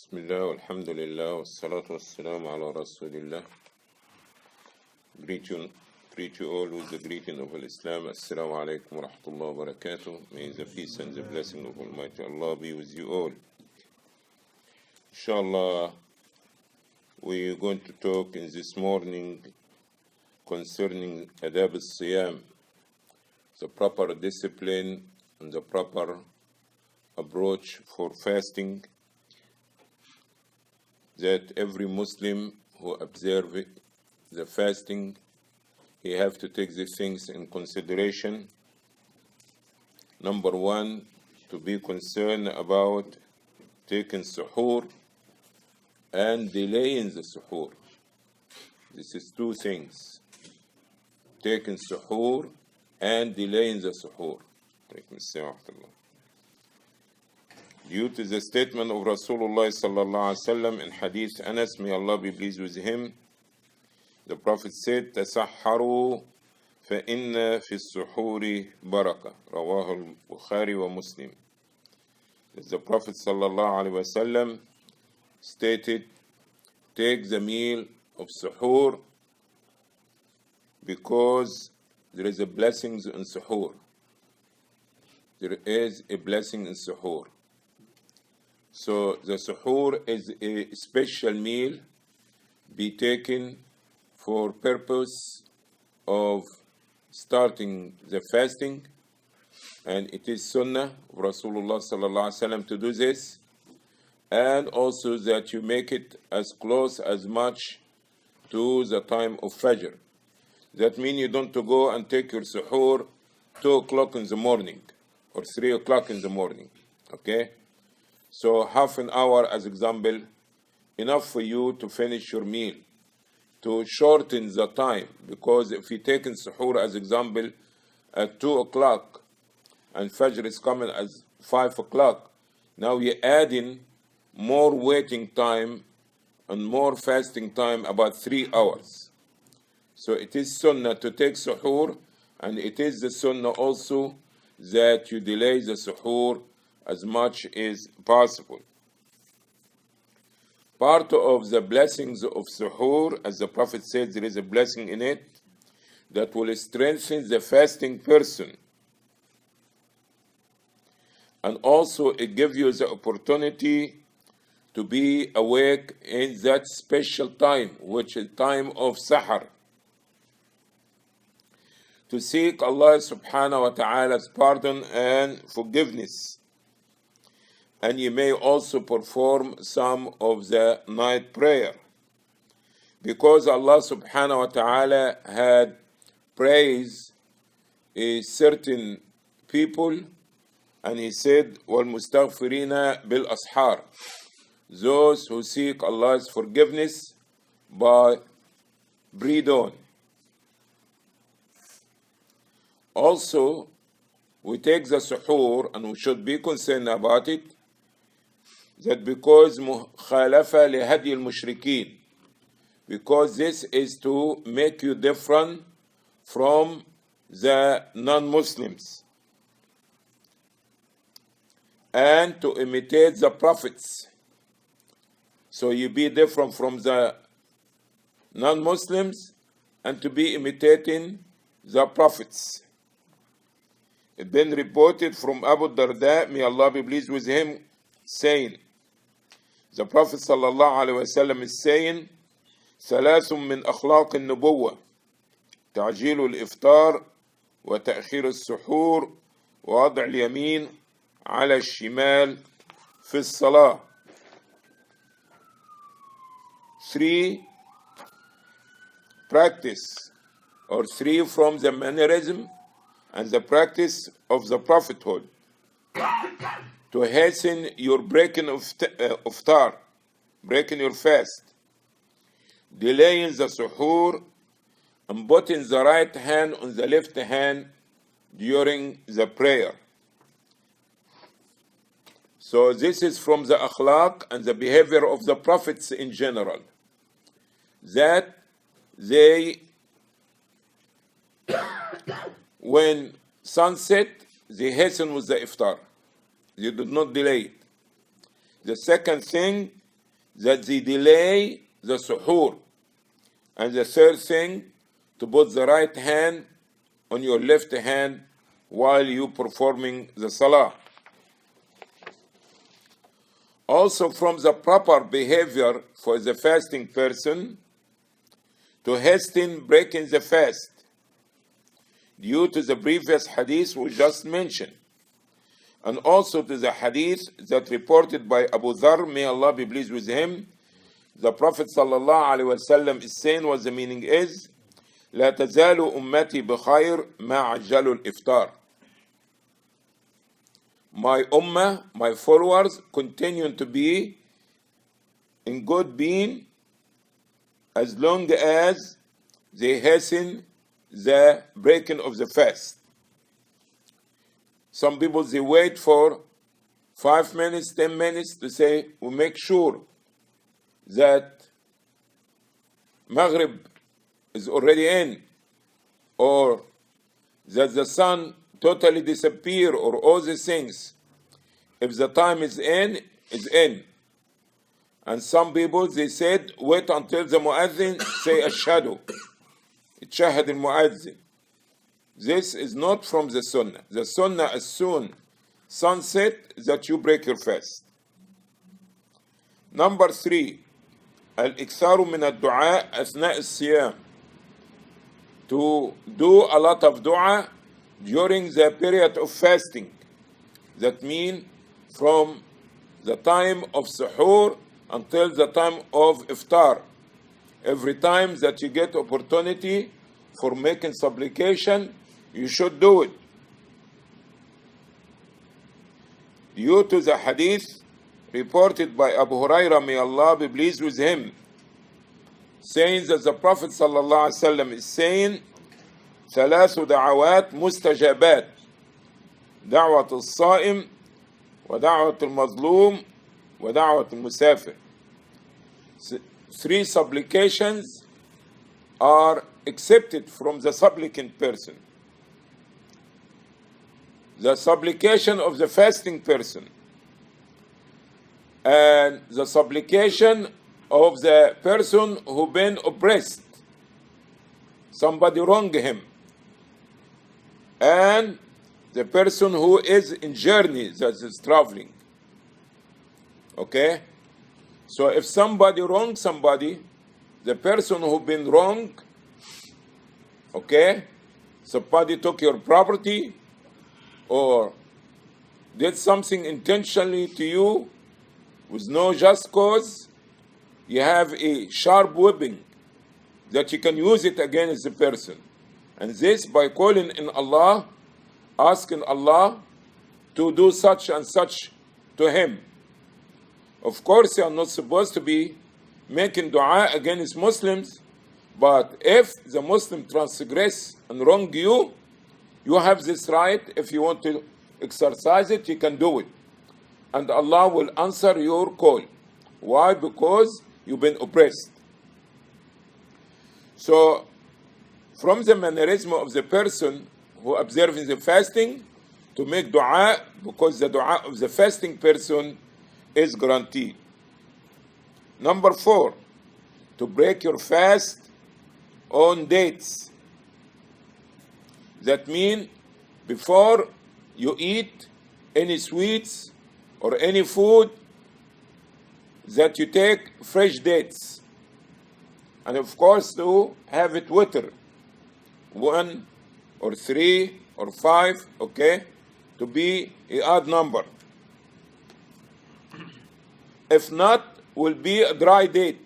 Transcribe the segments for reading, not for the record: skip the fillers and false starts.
بسم الله والحمد لله والصلاة والسلام على رسول الله. Greet you all with the greeting of Islam. Assalamu alaikum wa rahmatullahi wa barakatuh. May the peace and the blessing of Almighty Allah be with you all. Inshallah, we are going to talk in this morning concerning adab al-siyam, the proper discipline and the proper approach for fasting, that every Muslim who observes the fasting, he have to take these things in consideration. Number one, to be concerned about taking suhoor and delaying the suhoor. This is two things: taking suhoor and delaying the suhoor. Due to the statement of Rasulullah sallallahu alaihi wasallam in Hadith Anas, may Allah be pleased with him, the Prophet said, "Tasahharu fa inna fi suhuri baraka." Rawahu al-Bukhari wa Muslim. The Prophet sallallahu alaihi wasallam stated, "Take the meal of suhoor because there is a blessing in suhoor. There is a blessing in suhoor." So the suhoor is a special meal be taken for purpose of starting the fasting, and it is sunnah of Rasulullah sallallahu alaihi wasallam to do this, and also that you make it as close as much to the time of Fajr. That means you don't to go and take your suhoor 2 o'clock in the morning or 3 o'clock in the morning, okay? So half an hour, as example, enough for you to finish your meal, to shorten the time, because if you take in suhoor, as example, at 2 o'clock, and Fajr is coming at 5 o'clock, now you're adding more waiting time and more fasting time, about 3 hours. So it is sunnah to take suhoor, and it is the sunnah also that you delay the suhoor as much as possible. Part of the blessings of suhoor, as the Prophet said, there is a blessing in it that will strengthen the fasting person. And also it gives you the opportunity to be awake in that special time, which is time of sahar, to seek Allah subhanahu wa ta'ala's pardon and forgiveness. And you may also perform some of the night prayer, because Allah subhanahu wa ta'ala had praised a certain people, and he said, وَالْمُسْتَغْفِرِينَ بِالْأَسْحَارِ, those who seek Allah's forgiveness by pre-dawn. Also, we take the suhoor, and we should be concerned about it, that because مخالفة لهدي المشركين, because this is to make you different from the non-Muslims and to imitate the prophets. So you be different from the non-Muslims and to be imitating the prophets. It been reported from Abu Darda, may Allah be pleased with him, saying, the Prophet sallallahu alaihi wasallam is saying, ثلاث من أخلاق النبوة تعجيل الإفطار وتأخير السحور ووضع اليمين على الشمال في الصلاة. 3 practice, or 3 from the mannerism and the practice of the prophethood, to hasten your breaking of iftar, breaking your fast, delaying the suhoor, and putting the right hand on the left hand during the prayer. So this is from the akhlaq and the behavior of the prophets in general, that they, when sunset, they hasten with the iftar. You did not delay it. The second thing, that they delay the suhoor. And the third thing, to put the right hand on your left hand while you performing the salah. Also from the proper behavior for the fasting person, to hasten breaking the fast, due to the previous hadith we just mentioned, and also to the hadith that reported by Abu Dharr, may Allah be pleased with him. The Prophet ﷺ is saying, what the meaning is, لا تزال أمتي بخير ما عجلوا الإفطار. My ummah, my followers, continue to be in good being as long as they hasten the breaking of the fast. Some people, they wait for 5 minutes, 10 minutes to say, we make sure that Maghrib is already in, or that the sun totally disappear, or all these things. If the time is in, it's in. And some people, they said, wait until the muazzin say ashhadu. Itshahad al-muazzin. This is not from the sunnah. The sunnah, as soon sunset, that you break your fast. Number 3, al-iktharu min al-du'a athna' al-siyam. To do a lot of dua during the period of fasting. That means from the time of suhoor until the time of iftar. Every time that you get opportunity for making supplication, you should do it. Due to the hadith reported by Abu Hurairah, may Allah be pleased with him, saying that the Prophet ﷺ is saying, ثلاث دعوات مستجابات دعوة الصائم ودعوة المظلوم ودعوة المسافر. 3 supplications are accepted from the supplicant person. The supplication of the fasting person, and the supplication of the person who been oppressed, somebody wronged him, and the person who is in journey, that is traveling. Okay? So if somebody wronged somebody, the person who been wronged, okay, somebody took your property or did something intentionally to you with no just cause, you have a sharp whipping that you can use it against the person. And this by calling in Allah, asking Allah to do such and such to him. Of course, you are not supposed to be making dua against Muslims, but if the Muslim transgress and wrong you, you have this right. If you want to exercise it, you can do it. And Allah will answer your call. Why? Because you've been oppressed. So, from the mannerism of the person who observes the fasting, to make dua, because the dua of the fasting person is guaranteed. Number 4, to break your fast on dates. That means before you eat any sweets or any food, that you take fresh dates. And of course to have it witr, 1 or 3 or 5, okay, to be an odd number. If not, will be a dry date.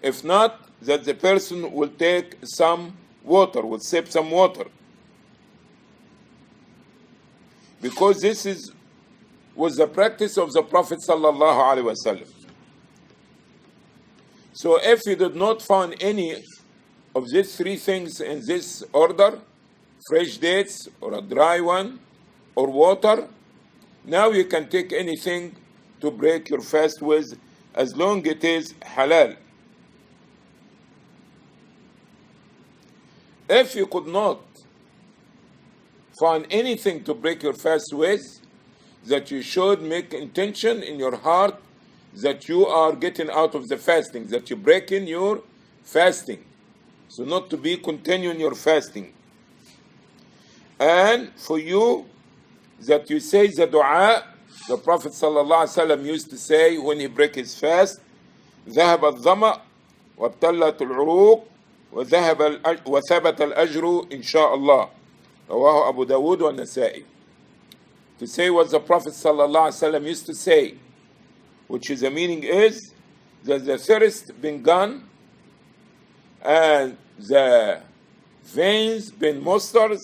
If not, that the person will take some water, will sip some water. Because this was the practice of the Prophet sallallahu alaihi wasallam. So if you did not find any of these 3 things in this order, fresh dates or a dry one or water, now you can take anything to break your fast with, as long as it is halal. If you could not find anything to break your fast with, that you should make intention in your heart that you are getting out of the fasting, that you're breaking your fasting. So not to be continuing your fasting. And for you, that you say the dua, the Prophet ﷺ used to say when he break his fast, ذهب الظمأ وابتلت العروق وثبت الأجر إن شاء الله. رواه Abu Dawud wa Nasa'i. To say what the Prophet ﷺ used to say, which is the meaning is that the thirst been gone and the veins been mustered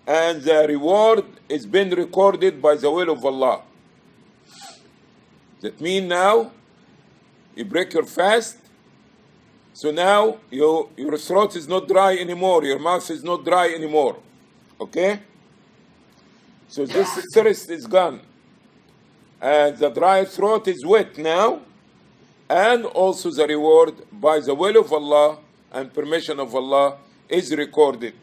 and the reward is been recorded by the will of Allah. That means now you break your fast, so now your throat is not dry anymore, your mouth is not dry anymore. Okay? So this thirst is gone. And the dry throat is wet now. And also the reward by the will of Allah and permission of Allah is recorded.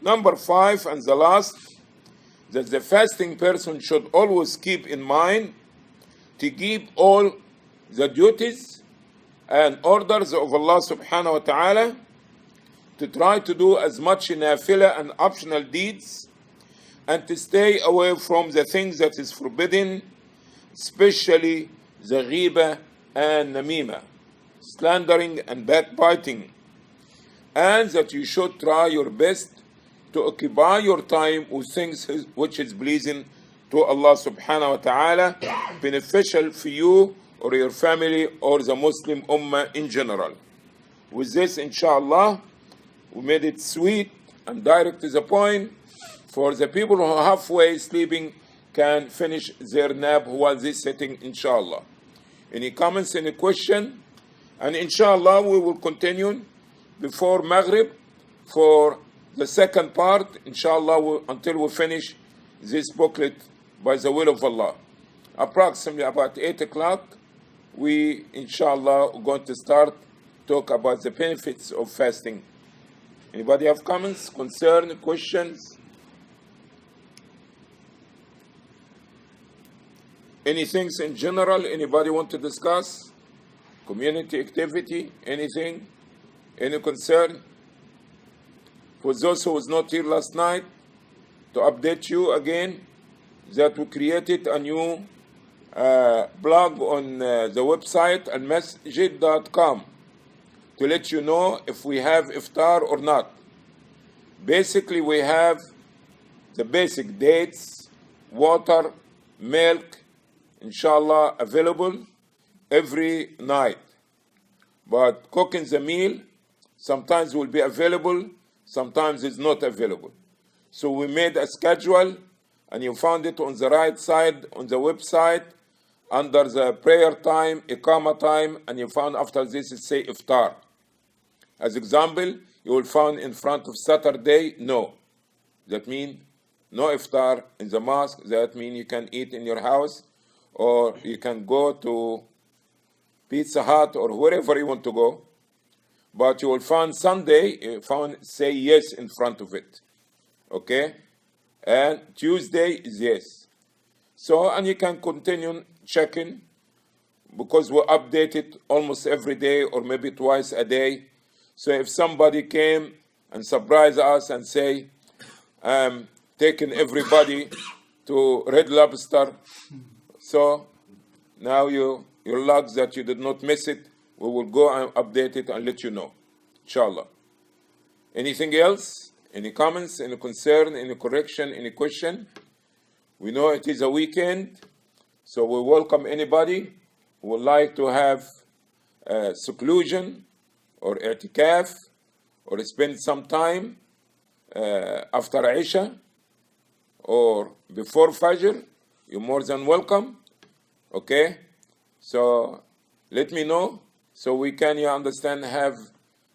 Number 5 and the last, that the fasting person should always keep in mind to keep all the duties and orders of Allah subhanahu wa ta'ala, to try to do as much nafilah and optional deeds, and to stay away from the things that is forbidden, especially the ghiba and namima, slandering and backbiting, and that you should try your best to occupy your time with things which is pleasing to Allah subhanahu wa ta'ala, beneficial for you or your family or the Muslim ummah in general. With this, inshallah, we made it sweet and direct to the point for the people who are halfway sleeping can finish their nap while they're sitting, inshallah. Any comments, any question? And inshallah, we will continue before Maghrib for the second part, inshallah, until we finish this booklet by the will of Allah. Approximately about 8 o'clock, we, inshallah, are going to start talk about the benefits of fasting. Anybody have comments, concern, questions? Anything in general anybody want to discuss? Community activity, anything? Any concern? For those who was not here last night, to update you again that we created a new blog on the website almasjid.com to let you know if we have iftar or not. Basically, we have the basic dates, water, milk, inshallah, available every night. But cooking the meal sometimes will be available, sometimes it's not available. So we made a schedule, and you found it on the right side on the website under the prayer time, iqama time, and you found after this it say iftar. As example, you will find in front of Saturday, no. That means no iftar in the mosque. That means you can eat in your house, or you can go to Pizza Hut or wherever you want to go. But you will find Sunday, you found say yes in front of it. Okay? And Tuesday is yes. So, and you can continue checking because we update it almost every day or maybe twice a day. So if somebody came and surprise us and say, taking everybody to Red Lobster, so now your luck that you did not miss it, we will go and update it and let you know, inshallah. Anything else? Any comments, any concern, any correction, any question? We know it is a weekend, so we welcome anybody who would like to have seclusion or i'tikaf or spend some time after Isha or before Fajr. You're more than welcome. Okay? So let me know so we can, you understand, have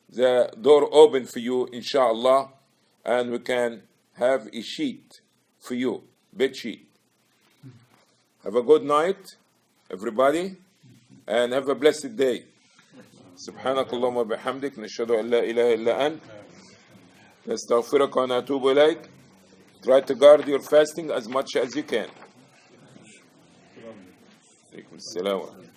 the door open for you, inshallah, and we can have a sheet for you, bed sheet. Have a good night, everybody, and have a blessed day. سبحانك اللهم وبحمدك نشهد أن لا إله إلا أنت نستغفرك ونتوب إليك Try to guard your fasting as much as you can. Alaikum assalam.